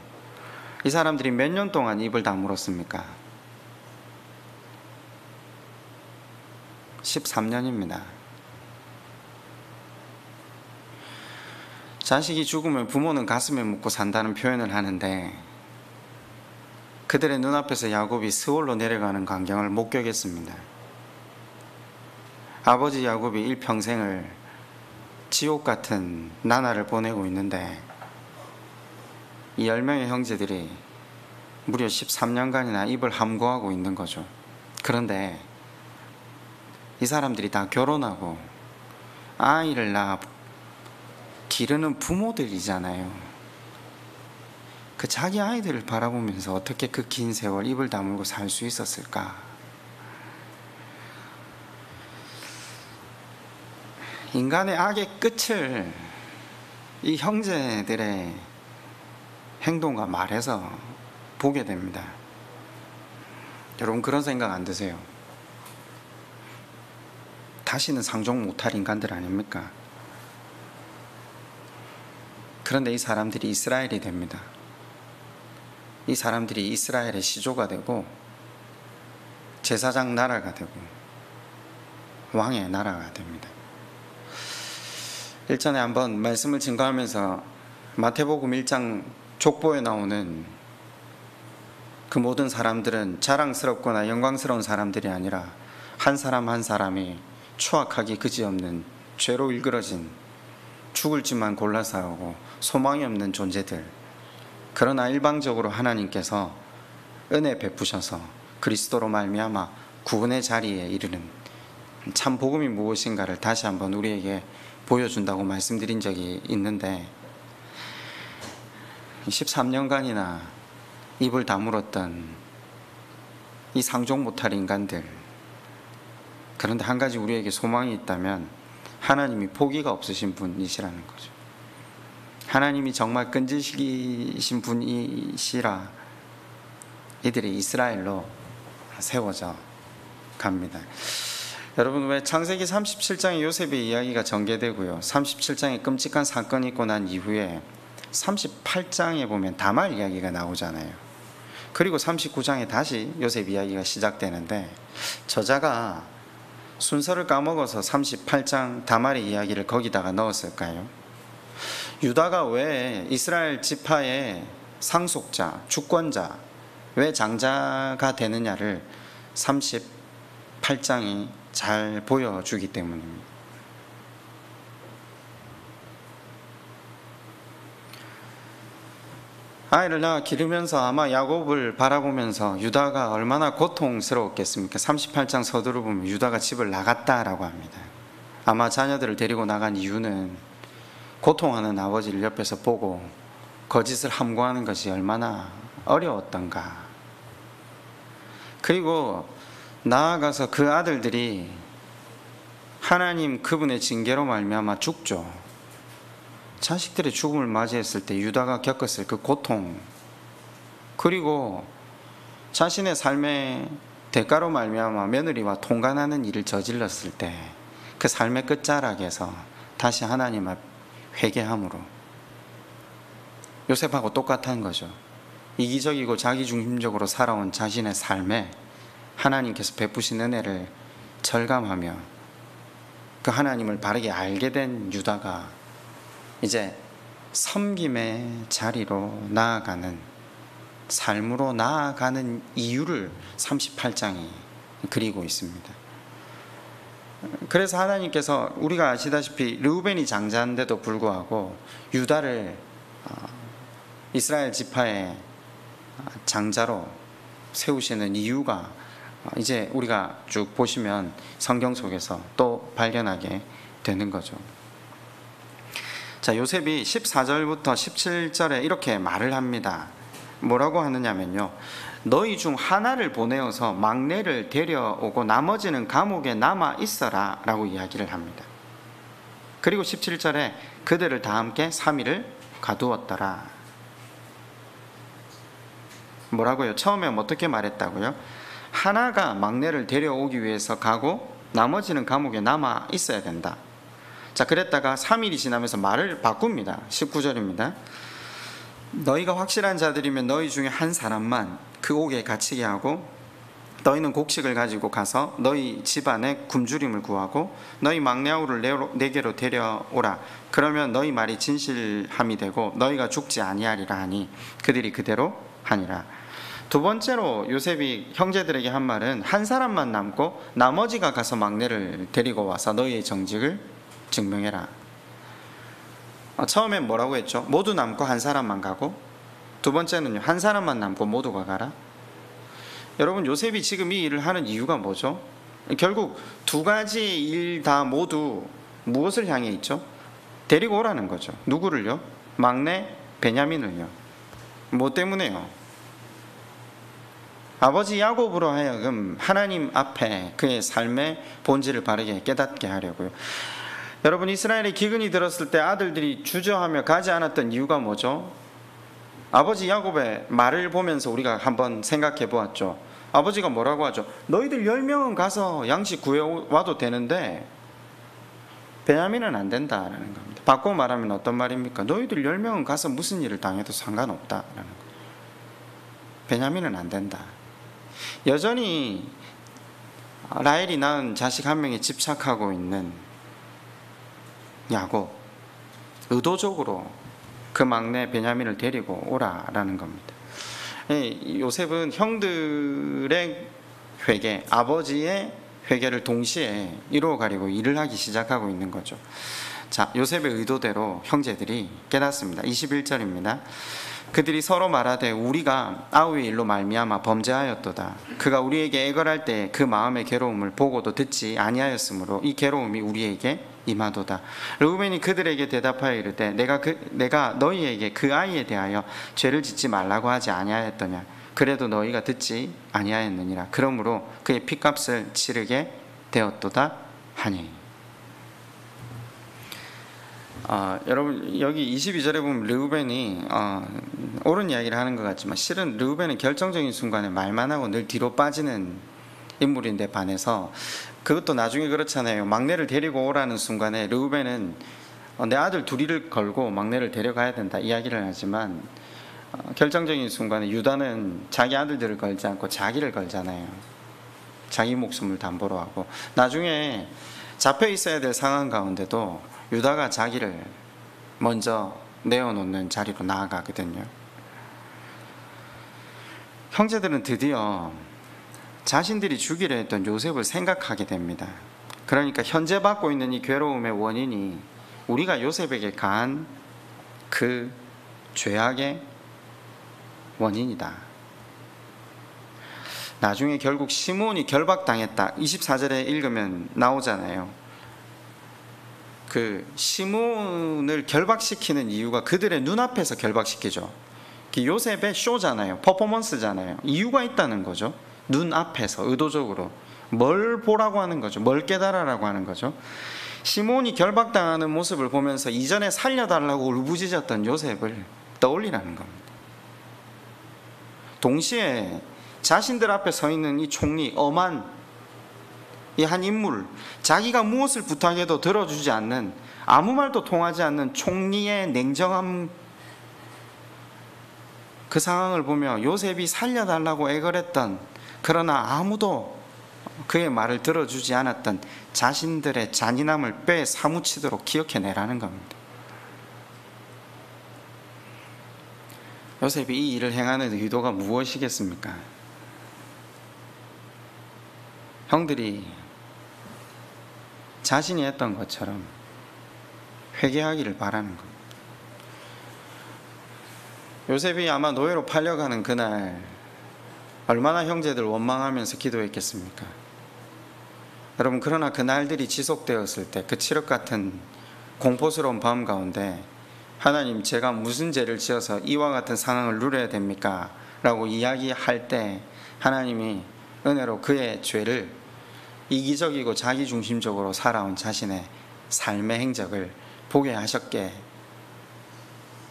이 사람들이 몇 년 동안 입을 다물었습니까? 13년입니다. 자식이 죽으면 부모는 가슴에 묻고 산다는 표현을 하는데 그들의 눈앞에서 야곱이 스올로 내려가는 광경을 목격했습니다. 아버지 야곱이 일평생을 지옥 같은 나날을 보내고 있는데 이 10명의 형제들이 무려 13년간이나 입을 함구하고 있는 거죠. 그런데 이 사람들이 다 결혼하고 아이를 낳아 기르는 부모들이잖아요. 그 자기 아이들을 바라보면서 어떻게 그 긴 세월 입을 다물고 살 수 있었을까? 인간의 악의 끝을 이 형제들의 행동과 말에서 보게 됩니다. 여러분 그런 생각 안 드세요? 다시는 상종 못할 인간들 아닙니까? 그런데 이 사람들이 이스라엘이 됩니다. 이 사람들이 이스라엘의 시조가 되고 제사장 나라가 되고 왕의 나라가 됩니다. 일전에 한번 말씀을 증거하면서 마태복음 1장 족보에 나오는 그 모든 사람들은 자랑스럽거나 영광스러운 사람들이 아니라 한 사람 한 사람이 추악하기 그지없는 죄로 일그러진 죽을 짓만 골라 싸우고 소망이 없는 존재들. 그러나 일방적으로 하나님께서 은혜 베푸셔서 그리스도로 말미암아 구원의 자리에 이르는 참 복음이 무엇인가를 다시 한번 우리에게 보여준다고 말씀드린 적이 있는데 13년간이나 입을 다물었던 이 상종 못할 인간들, 그런데 한 가지 우리에게 소망이 있다면 하나님이 포기가 없으신 분이시라는 거죠. 하나님이 정말 끈질기신 분이시라 이들이 이스라엘로 세워져 갑니다. 여러분, 왜 창세기 37장에 요셉의 이야기가 전개되고요 37장에 끔찍한 사건이 있고 난 이후에 38장에 보면 다말 이야기가 나오잖아요. 그리고 39장에 다시 요셉 이야기가 시작되는데 저자가 순서를 까먹어서 38장 다말의 이야기를 거기다가 넣었을까요? 유다가 왜 이스라엘 지파의 상속자, 주권자, 왜 장자가 되느냐를 38장이 잘 보여주기 때문입니다. 아이를 낳아 기르면서 아마 야곱을 바라보면서 유다가 얼마나 고통스러웠겠습니까? 38장 서두를 보면 유다가 집을 나갔다라고 합니다. 아마 자녀들을 데리고 나간 이유는 고통하는 아버지를 옆에서 보고 거짓을 함구하는 것이 얼마나 어려웠던가. 그리고 나아가서 그 아들들이 하나님 그분의 징계로 말미암아 죽죠. 자식들의 죽음을 맞이했을 때 유다가 겪었을 그 고통, 그리고 자신의 삶의 대가로 말미암아 며느리와 통간하는 일을 저질렀을 때 그 삶의 끝자락에서 다시 하나님 앞 회개함으로 요셉하고 똑같은 거죠. 이기적이고 자기중심적으로 살아온 자신의 삶에 하나님께서 베푸신 은혜를 절감하며 그 하나님을 바르게 알게 된 유다가 이제 섬김의 자리로 나아가는, 삶으로 나아가는 이유를 38장이 그리고 있습니다. 그래서 하나님께서 우리가 아시다시피 르우벤이 장자인데도 불구하고 유다를 이스라엘 지파의 장자로 세우시는 이유가 이제 우리가 쭉 보시면 성경 속에서 또 발견하게 되는 거죠. 자, 요셉이 14절부터 17절에 이렇게 말을 합니다. 뭐라고 하느냐면요, 너희 중 하나를 보내어서 막내를 데려오고 나머지는 감옥에 남아 있어라 라고 이야기를 합니다. 그리고 17절에 그들을 다 함께 3일을 가두었더라. 뭐라고요? 처음에 어떻게 말했다고요? 하나가 막내를 데려오기 위해서 가고 나머지는 감옥에 남아 있어야 된다. 자, 그랬다가 3일이 지나면서 말을 바꿉니다. 19절입니다. 너희가 확실한 자들이면 너희 중에 한 사람만 그 옥에 갇히게 하고 너희는 곡식을 가지고 가서 너희 집안에 굶주림을 구하고 너희 막내 아우를 내게로 데려오라. 그러면 너희 말이 진실함이 되고 너희가 죽지 아니하리라 하니 그들이 그대로 하니라. 두 번째로 요셉이 형제들에게 한 말은 한 사람만 남고 나머지가 가서 막내를 데리고 와서 너희의 정직을 증명해라. 처음엔 뭐라고 했죠? 모두 남고 한 사람만 가고, 두 번째는요, 한 사람만 남고 모두가 가라. 여러분, 요셉이 지금 이 일을 하는 이유가 뭐죠? 결국 두 가지 일 다 모두 무엇을 향해 있죠? 데리고 오라는 거죠. 누구를요? 막내 베냐민을요. 뭐 때문에요? 아버지 야곱으로 하여금 하나님 앞에 그의 삶의 본질을 바르게 깨닫게 하려고요. 여러분, 이스라엘의 기근이 들었을 때 아들들이 주저하며 가지 않았던 이유가 뭐죠? 아버지 야곱의 말을 보면서 우리가 한번 생각해 보았죠. 아버지가 뭐라고 하죠? 너희들 10명은 가서 양식 구해와도 되는데 베냐민은 안 된다라는 겁니다. 바꿔 말하면 어떤 말입니까? 너희들 10명은 가서 무슨 일을 당해도 상관없다라는 거예요. 베냐민은 안 된다. 여전히 라헬이 낳은 자식 한 명에 집착하고 있는 야곱, 의도적으로 그 막내 베냐민을 데리고 오라라는 겁니다. 요셉은 형들의 회개, 아버지의 회개를 동시에 이루어가려고 일을 하기 시작하고 있는 거죠. 자, 요셉의 의도대로 형제들이 깨닫습니다. 21절입니다. 그들이 서로 말하되 우리가 아우의 일로 말미암아 범죄하였도다. 그가 우리에게 애걸할 때 그 마음의 괴로움을 보고도 듣지 아니하였으므로 이 괴로움이 우리에게 임하도다. 르우벤이 그들에게 대답하여 이르되 내가 너희에게 그 아이에 대하여 죄를 짓지 말라고 하지 아니하였더냐. 그래도 너희가 듣지 아니하였느니라. 그러므로 그의 핏값을 치르게 되었도다 하니. 여러분, 여기 22절에 보면 르우벤이 옳은 이야기를 하는 것 같지만 실은 르우벤은 결정적인 순간에 말만 하고 늘 뒤로 빠지는 인물인데 반해서, 그것도 나중에 그렇잖아요. 막내를 데리고 오라는 순간에 르우벤은 내 아들 둘이를 걸고 막내를 데려가야 된다 이야기를 하지만, 결정적인 순간에 유다는 자기 아들들을 걸지 않고 자기를 걸잖아요. 자기 목숨을 담보로 하고, 나중에 잡혀 있어야 될 상황 가운데도 유다가 자기를 먼저 내어놓는 자리로 나아가거든요. 형제들은 드디어 자신들이 죽이려 했던 요셉을 생각하게 됩니다. 그러니까 현재 받고 있는 이 괴로움의 원인이 우리가 요셉에게 가한 그 죄악의 원인이다. 나중에 결국 시므온이 결박당했다. 24절에 읽으면 나오잖아요. 그 시므온을 결박시키는 이유가 그들의 눈앞에서 결박시키죠. 요셉의 쇼잖아요. 퍼포먼스잖아요. 이유가 있다는 거죠. 눈앞에서 의도적으로 뭘 보라고 하는 거죠. 뭘 깨달으라고 하는 거죠. 시므온이 결박당하는 모습을 보면서 이전에 살려달라고 울부짖었던 요셉을 떠올리라는 겁니다. 동시에 자신들 앞에 서 있는 이 총리, 엄한 이 한 인물, 자기가 무엇을 부탁해도 들어주지 않는, 아무 말도 통하지 않는 총리의 냉정함, 그 상황을 보며 요셉이 살려달라고 애걸했던, 그러나 아무도 그의 말을 들어주지 않았던 자신들의 잔인함을 뼈에 사무치도록 기억해내라는 겁니다. 요셉이 이 일을 행하는 의도가 무엇이겠습니까? 형들이 자신이 했던 것처럼 회개하기를 바라는 겁니다. 요셉이 아마 노예로 팔려가는 그날 얼마나 형제들 원망하면서 기도했겠습니까? 여러분, 그러나 그 날들이 지속되었을 때 그 칠흑 같은 공포스러운 밤 가운데 하나님, 제가 무슨 죄를 지어서 이와 같은 상황을 누려야 됩니까? 라고 이야기할 때 하나님이 은혜로 그의 죄를, 이기적이고 자기중심적으로 살아온 자신의 삶의 행적을 보게 하셨게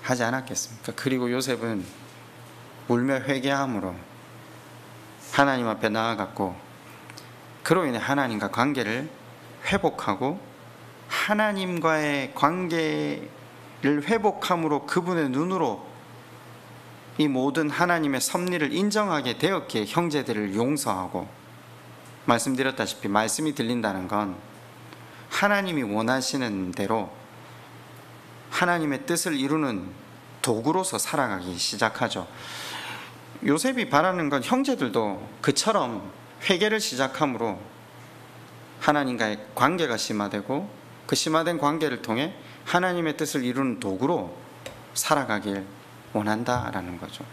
하지 않았겠습니까? 그리고 요셉은 울며 회개함으로 하나님 앞에 나아갔고, 그로 인해 하나님과 관계를 회복하고 하나님과의 관계를 회복함으로 그분의 눈으로 이 모든 하나님의 섭리를 인정하게 되었기에 형제들을 용서하고, 말씀드렸다시피 말씀이 들린다는 건 하나님이 원하시는 대로 하나님의 뜻을 이루는 도구로서 살아가기 시작하죠. 요셉이 바라는 건 형제들도 그처럼 회개를 시작함으로 하나님과의 관계가 심화되고, 그 심화된 관계를 통해 하나님의 뜻을 이루는 도구로 살아가길 원한다라는 거죠.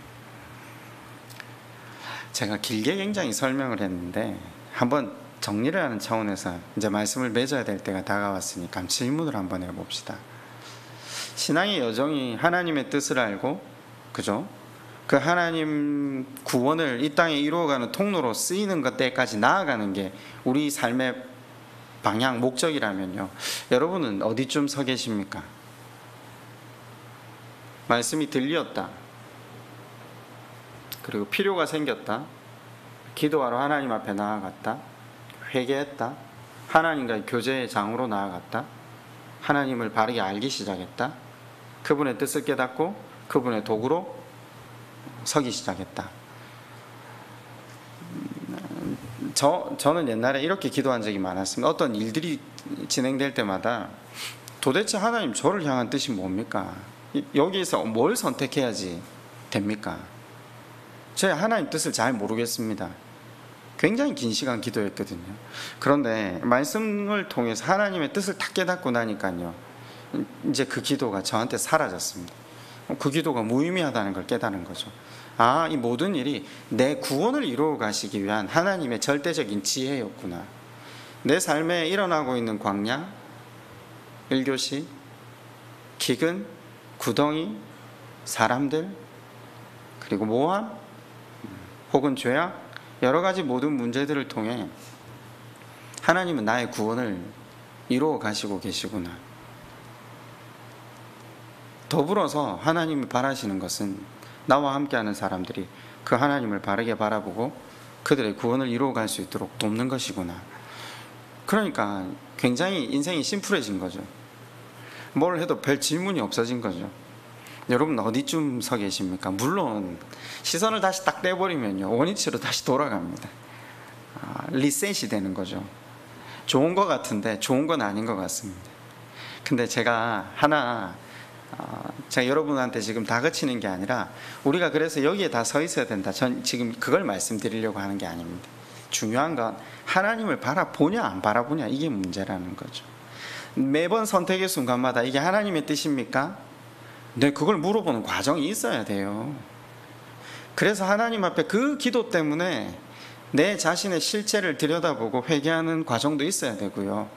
제가 길게 굉장히 설명을 했는데 한번 정리를 하는 차원에서 이제 말씀을 맺어야 될 때가 다가왔으니까 질문을 한번 해봅시다. 신앙의 여정이 하나님의 뜻을 알고, 그죠? 그 하나님 구원을 이 땅에 이루어가는 통로로 쓰이는 것 때까지 나아가는 게 우리 삶의 방향, 목적이라면요, 여러분은 어디쯤 서 계십니까? 말씀이 들렸다, 그리고 필요가 생겼다, 기도하러 하나님 앞에 나아갔다, 회개했다, 하나님과의 교제의 장으로 나아갔다, 하나님을 바르게 알기 시작했다, 그분의 뜻을 깨닫고 그분의 도구로 서기 시작했다. 저는 옛날에 이렇게 기도한 적이 많았습니다. 어떤 일들이 진행될 때마다 도대체 하나님 저를 향한 뜻이 뭡니까? 여기에서 뭘 선택해야지 됩니까? 제가 하나님 뜻을 잘 모르겠습니다. 굉장히 긴 시간 기도했거든요. 그런데 말씀을 통해서 하나님의 뜻을 딱 깨닫고 나니까요, 이제 그 기도가 저한테 사라졌습니다. 그 기도가 무의미하다는 걸 깨달은 거죠. 아, 이 모든 일이 내 구원을 이루어 가시기 위한 하나님의 절대적인 지혜였구나. 내 삶에 일어나고 있는 광야, 일교시, 기근, 구덩이, 사람들, 그리고 모함, 혹은 죄악, 여러 가지 모든 문제들을 통해 하나님은 나의 구원을 이루어 가시고 계시구나. 더불어서 하나님이 바라시는 것은 나와 함께하는 사람들이 그 하나님을 바르게 바라보고 그들의 구원을 이루어 갈 수 있도록 돕는 것이구나. 그러니까 굉장히 인생이 심플해진 거죠. 뭘 해도 별 질문이 없어진 거죠. 여러분 어디쯤 서 계십니까? 물론 시선을 다시 딱 떼버리면요, 원위치로 다시 돌아갑니다. 리셋이 되는 거죠. 좋은 것 같은데 좋은 건 아닌 것 같습니다. 근데 제가 제가 여러분한테 지금 다그치는 게 아니라 우리가 그래서 여기에 다 서 있어야 된다, 전 지금 그걸 말씀드리려고 하는 게 아닙니다. 중요한 건 하나님을 바라보냐 안 바라보냐, 이게 문제라는 거죠. 매번 선택의 순간마다 이게 하나님의 뜻입니까? 네, 그걸 물어보는 과정이 있어야 돼요. 그래서 하나님 앞에 그 기도 때문에 내 자신의 실체를 들여다보고 회개하는 과정도 있어야 되고요.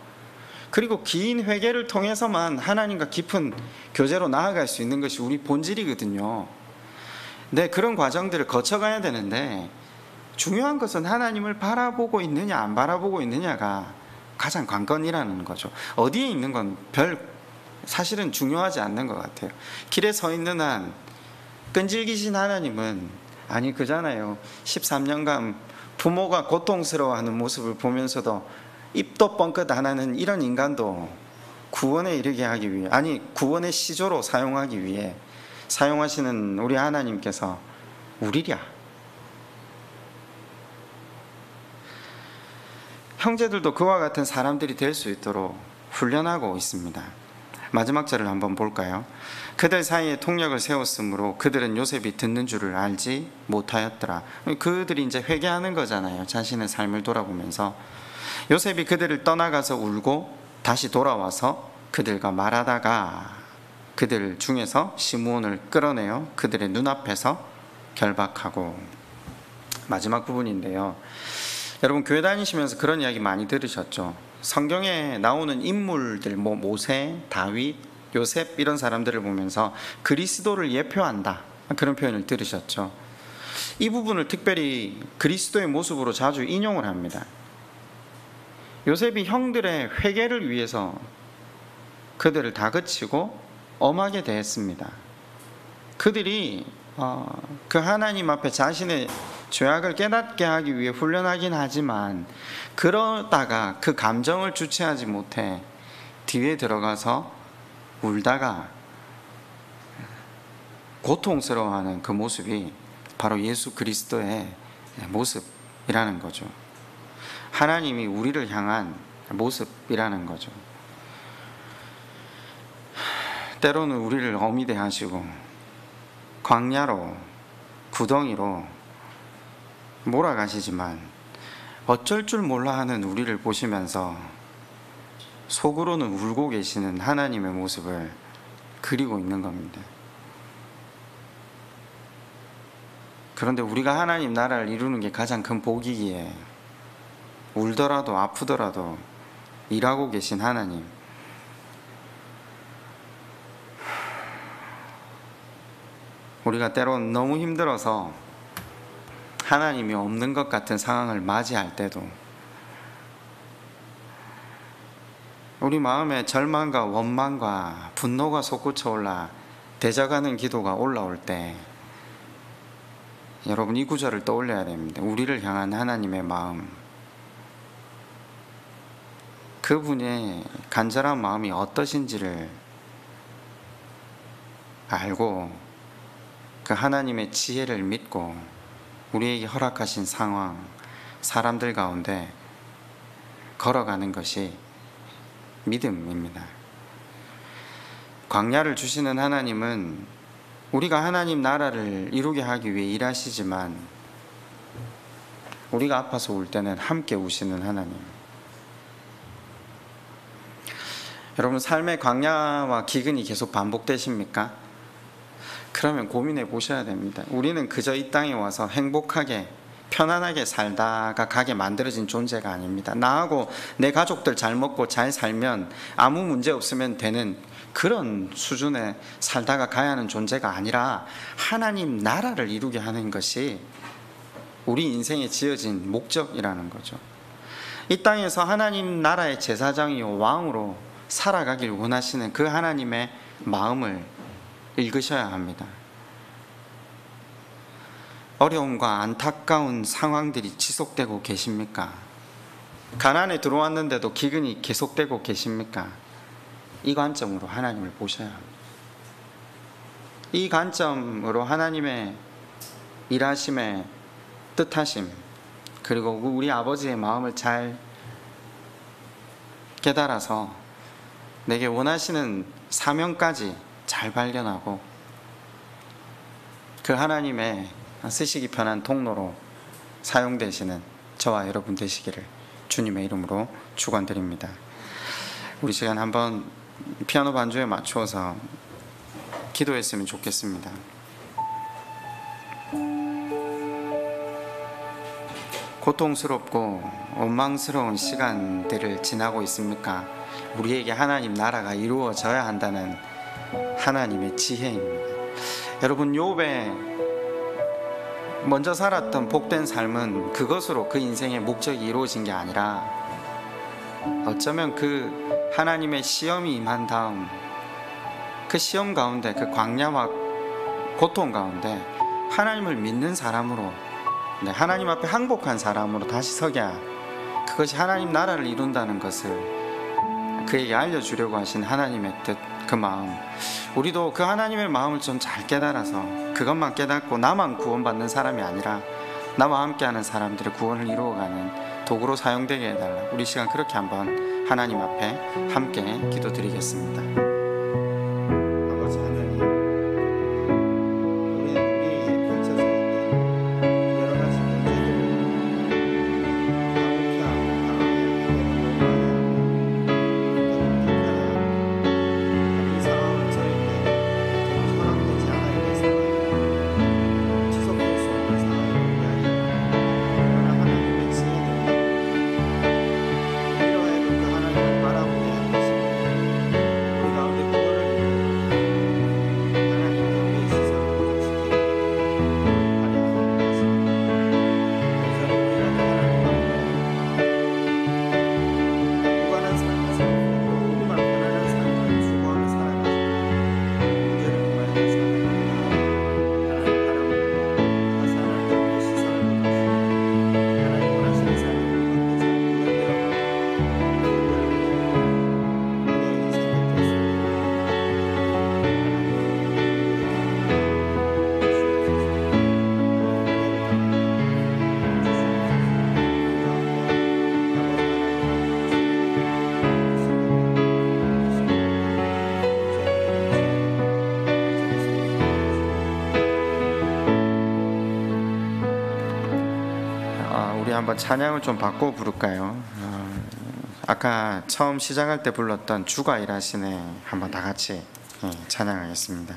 그리고 긴 회개를 통해서만 하나님과 깊은 교제로 나아갈 수 있는 것이 우리 본질이거든요. 네, 그런 과정들을 거쳐가야 되는데 중요한 것은 하나님을 바라보고 있느냐 안 바라보고 있느냐가 가장 관건이라는 거죠. 어디에 있는 건 사실은 중요하지 않는 것 같아요. 길에 서 있는 한 끈질기신 하나님은 아니 그잖아요. 13년간 부모가 고통스러워하는 모습을 보면서도 입도 뻥끗 안 하는 이런 인간도 구원에 이르게 하기 위해, 아니 구원의 시조로 사용하기 위해 사용하시는 우리 하나님께서 우리랴. 형제들도 그와 같은 사람들이 될 수 있도록 훈련하고 있습니다. 마지막 절을 한번 볼까요? 그들 사이에 통력을 세웠으므로 그들은 요셉이 듣는 줄을 알지 못하였더라. 그들이 이제 회개하는 거잖아요. 자신의 삶을 돌아보면서. 요셉이 그들을 떠나가서 울고 다시 돌아와서 그들과 말하다가 그들 중에서 시므온을 끌어내어 그들의 눈앞에서 결박하고. 마지막 부분인데요, 여러분 교회 다니시면서 그런 이야기 많이 들으셨죠? 성경에 나오는 인물들, 모세, 다윗, 요셉 이런 사람들을 보면서 그리스도를 예표한다, 그런 표현을 들으셨죠? 이 부분을 특별히 그리스도의 모습으로 자주 인용을 합니다. 요셉이 형들의 회개를 위해서 그들을 다그치고 엄하게 대했습니다. 그들이 그 하나님 앞에 자신의 죄악을 깨닫게 하기 위해 훈련하긴 하지만 그러다가 그 감정을 주체하지 못해 뒤에 들어가서 울다가 고통스러워하는 그 모습이 바로 예수 그리스도의 모습이라는 거죠. 하나님이 우리를 향한 모습이라는 거죠. 때로는 우리를 어미대 하시고 광야로 구덩이로 몰아가시지만 어쩔 줄 몰라 하는 우리를 보시면서 속으로는 울고 계시는 하나님의 모습을 그리고 있는 겁니다. 그런데 우리가 하나님 나라를 이루는 게 가장 큰 복이기에 울더라도 아프더라도 일하고 계신 하나님, 우리가 때론 너무 힘들어서 하나님이 없는 것 같은 상황을 맞이할 때도 우리 마음에 절망과 원망과 분노가 솟구쳐 올라 대적하는 기도가 올라올 때 여러분 이 구절을 떠올려야 됩니다. 우리를 향한 하나님의 마음, 그분의 간절한 마음이 어떠신지를 알고 그 하나님의 지혜를 믿고 우리에게 허락하신 상황, 사람들 가운데 걸어가는 것이 믿음입니다. 광야를 주시는 하나님은 우리가 하나님 나라를 이루게 하기 위해 일하시지만 우리가 아파서 울 때는 함께 우시는 하나님. 여러분 삶의 광야와 기근이 계속 반복되십니까? 그러면 고민해 보셔야 됩니다. 우리는 그저 이 땅에 와서 행복하게 편안하게 살다가 가게 만들어진 존재가 아닙니다. 나하고 내 가족들 잘 먹고 잘 살면 아무 문제 없으면 되는 그런 수준에 살다가 가야 하는 존재가 아니라 하나님 나라를 이루게 하는 것이 우리 인생에 지어진 목적이라는 거죠. 이 땅에서 하나님 나라의 제사장이요 왕으로 살아가길 원하시는 그 하나님의 마음을 읽으셔야 합니다. 어려움과 안타까운 상황들이 지속되고 계십니까? 가난에 들어왔는데도 기근이 계속되고 계십니까? 이 관점으로 하나님을 보셔야 합니다. 이 관점으로 하나님의 일하심의 뜻하심, 그리고 우리 아버지의 마음을 잘 깨달아서 내게 원하시는 사명까지 잘 발견하고 그 하나님의 쓰시기 편한 통로로 사용되시는 저와 여러분 되시기를 주님의 이름으로 축원드립니다. 우리 시간 한번 피아노 반주에 맞추어서 기도했으면 좋겠습니다. 고통스럽고 원망스러운 시간들을 지나고 있습니까? 우리에게 하나님 나라가 이루어져야 한다는 하나님의 지혜입니다. 여러분, 욥의 먼저 살았던 복된 삶은 그것으로 그 인생의 목적이 이루어진 게 아니라 어쩌면 그 하나님의 시험이 임한 다음 그 시험 가운데, 그 광야와 고통 가운데 하나님을 믿는 사람으로, 하나님 앞에 항복한 사람으로 다시 서야 그것이 하나님 나라를 이룬다는 것을 그에게 알려주려고 하신 하나님의 뜻, 그 마음, 우리도 그 하나님의 마음을 좀 잘 깨달아서 그것만 깨닫고 나만 구원받는 사람이 아니라 나와 함께하는 사람들의 구원을 이루어가는 도구로 사용되게 해달라. 우리 시간 그렇게 한번 하나님 앞에 함께 기도드리겠습니다. 아버지 하나님, 우리는 우리에게 펼쳐져 있는 여러 가지 문제들을 이 상황은 저에게 허락되지 않아야 됐습니다. 지속될 수 없는 상황이 그러나 하나님의 지혜는 이러해도 그 하나님을 바라보게 하시고 우리 가운데 한번 찬양을 좀 바꿔 부를까요? 아까 처음 시작할 때 불렀던 주가 일하시네 한번 다 같이 찬양하겠습니다.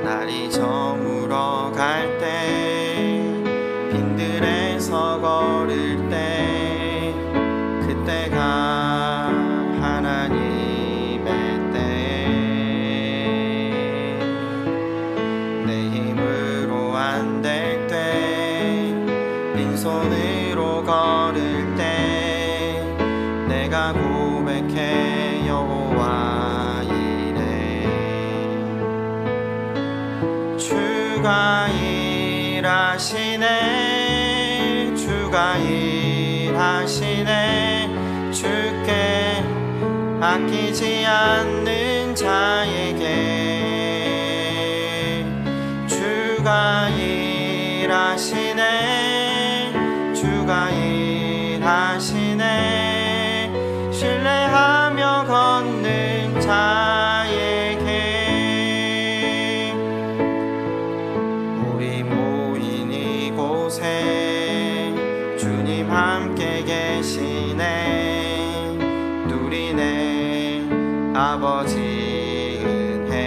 날이 저물어 갈 때 빈들에서 걸을 때 그때가 하나님의 때 내 힘으로 안 될 때 빈손으로 걸을 때 내가 고백해 여호와 주가 일하시네 주가 일하시네 주께 아끼지 않는 자에게 주가 일하시네 주가 일하시네 신뢰하며 걷는 자에게 주님 함께 계시네 누리네 아버지 은혜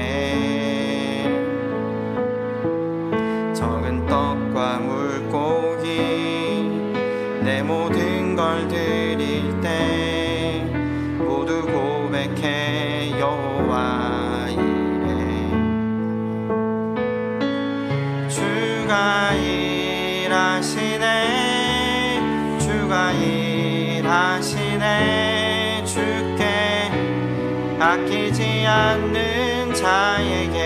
적은 떡과 물고기 내 모든 걸 드릴 때 모두 고백해 여호와 이래 주가 일하시네 주가 일하시네 주께 아끼지 않는 자에게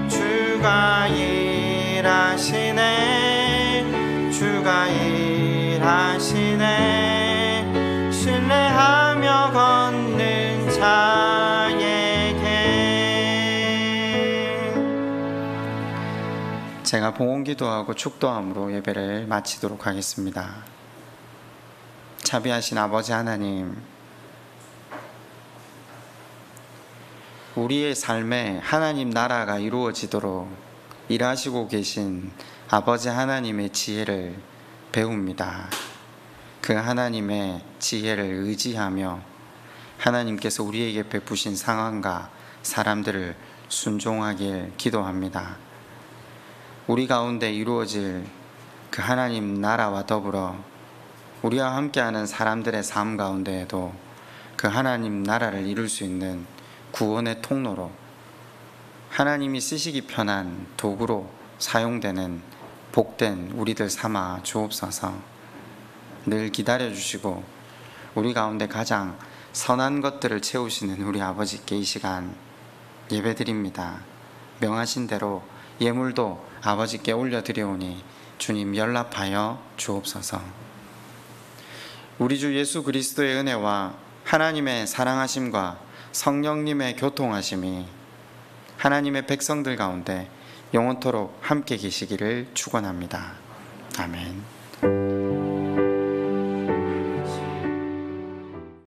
주가 일하시네 주가 일하시네 신뢰하며 걷는 자에게. 제가 봉헌기도하고 축도함으로 예배를 마치도록 하겠습니다. 자비하신 아버지 하나님, 우리의 삶에 하나님 나라가 이루어지도록 일하시고 계신 아버지 하나님의 지혜를 배웁니다. 그 하나님의 지혜를 의지하며 하나님께서 우리에게 베푸신 상황과 사람들을 순종하길 기도합니다. 우리 가운데 이루어질 그 하나님 나라와 더불어 우리와 함께하는 사람들의 삶 가운데에도 그 하나님 나라를 이룰 수 있는 구원의 통로로 하나님이 쓰시기 편한 도구로 사용되는 복된 우리들 삼아 주옵소서. 늘 기다려주시고 우리 가운데 가장 선한 것들을 채우시는 우리 아버지께 이 시간 예배드립니다. 명하신 대로 예물도 아버지께 올려드려오니 주님 연락하여 주옵소서. 우리 주 예수 그리스도의 은혜와 하나님의 사랑하심과 성령님의 교통하심이 하나님의 백성들 가운데 영원토록 함께 계시기를 축원합니다. 아멘.